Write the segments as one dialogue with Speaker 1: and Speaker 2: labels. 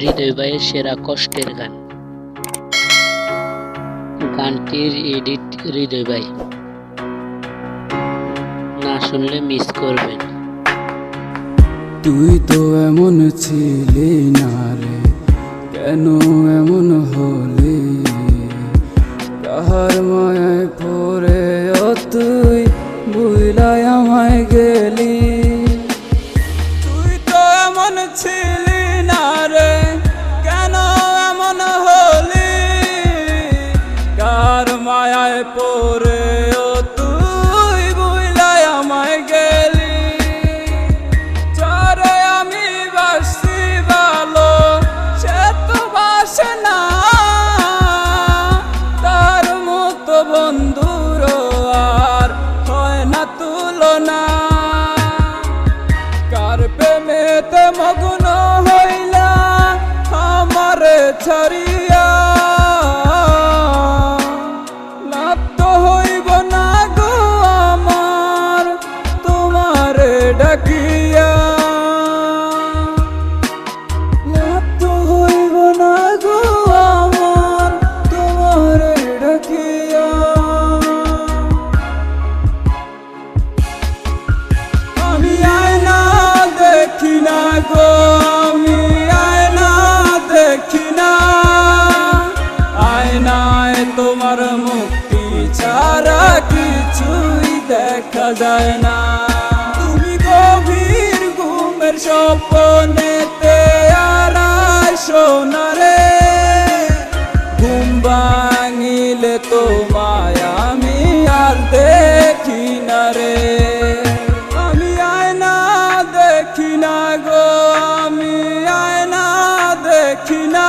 Speaker 1: হৃদয় ভাইয়ের সেরা কষ্টের গান। গানটির এডিট হৃদয় ভাই, না শুনলে মিস করবেন।
Speaker 2: তুই তো এমন ছিলি না রে, কেন এমন হলি? কাহার মায়ায় পড়ে তুই ভুইলাই আমায় গেলি। তুই তো এমন ছিলি না রে, কেন এমন হলি? কার মায়ায় পড়ে তুই ভুইলাই আমায় গেলি। যারে আমি বাসি ভালো, সে তো বাসে না, তার মতো বন্ধুর আর হয় না তুলনা। কার প্রেমেতে মগ্ন হইলা আমারে ছাড়িয়া, লাভ তো হইব না গো আমার তোমারে ডাকিয়া। লাভ তো হইব না গো আমার তোমারে ডাকিয়া। আমি আয়না দেখি না গো, আমি আয়না দেখি না। আয়নায় তোমার মুক্তি ছাড়া কিছুই দেখা যায় না। তুমি গভীর ঘুমের স্বপ্নেতে আর সোনা রে, ঘুম ভাঙিলে তোমায় আমি আর দেখি না রে। আমি আয়না দেখি না গো, আমি আয়না দেখি না।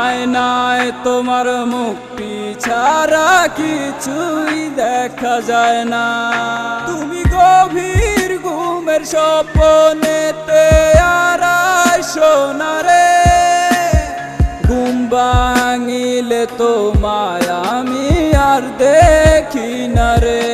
Speaker 2: আয়নায় তোমার মুক্তি ছাড়া কিছুই দেখা যায় না। তুমি গভীর ঘুমের স্বপ্নেতে আর সোনা রে, ঘুম ভাঙিলে তোমায় আমি আর দেখি না রে।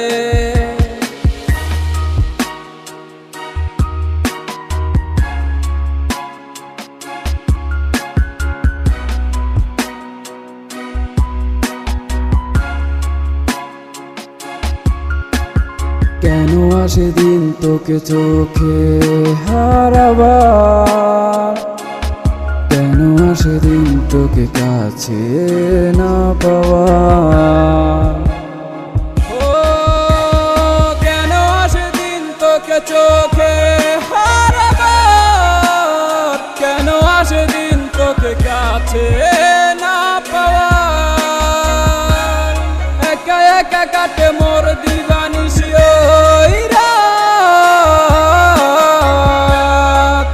Speaker 2: কেন আসে দিন তোকে চোখে হারাবার? কেন আসে দিন তোকে কাছে না পাওয়া? ও কেন আসে দিন তোকে চোখে হারাবার? কেন আসে দিন তোকে কাছে না পাওয়া? একা একা কাটে মোর দিবানিসি ওই রাত।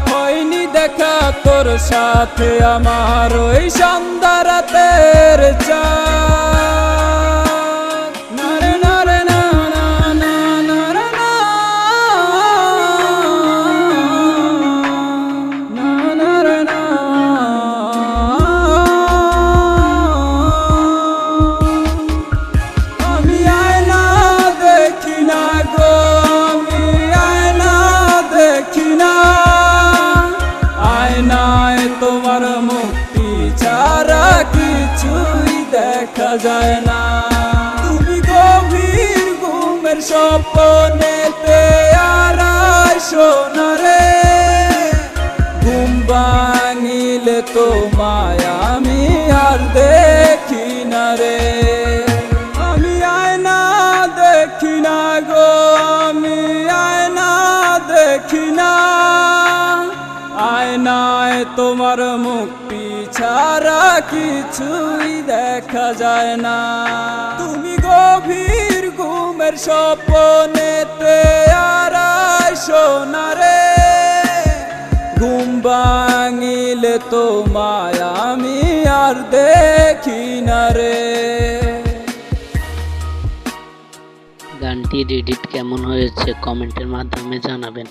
Speaker 2: হয়নি দেখা তোর সাথে আমার ওই সন্ধ্যা রাতের চাঁদ। না রে না রে না না না না রে না, না না রে না। আমি আয়না দেখি না গো, আমি আয়না দেখি না। আয়নায় তোমার মুক্তি ছাড়া কিছুই দেখা যায় না। তুমি গভীর ঘুমের স্বপ্নেতে আর সোনা রে, ঘুম ভাঙিলে তোমায় আমি আর দেখি না রে। আমি আয়না দেখি না গো, আমি আয়না দেখি না। আয়নায় তোমার মুক্তি ছাড়া কিছুই দেখা যায় না। তুমি গভীর ঘুমের স্বপ্নেতে আর সোনা রে, ঘুম ভাঙিলে তোমায় আমি আর দেখি না রে।
Speaker 1: গানটির এডিট কেমন হয়েছে কমেন্টের মাধ্যমে জানাবেন।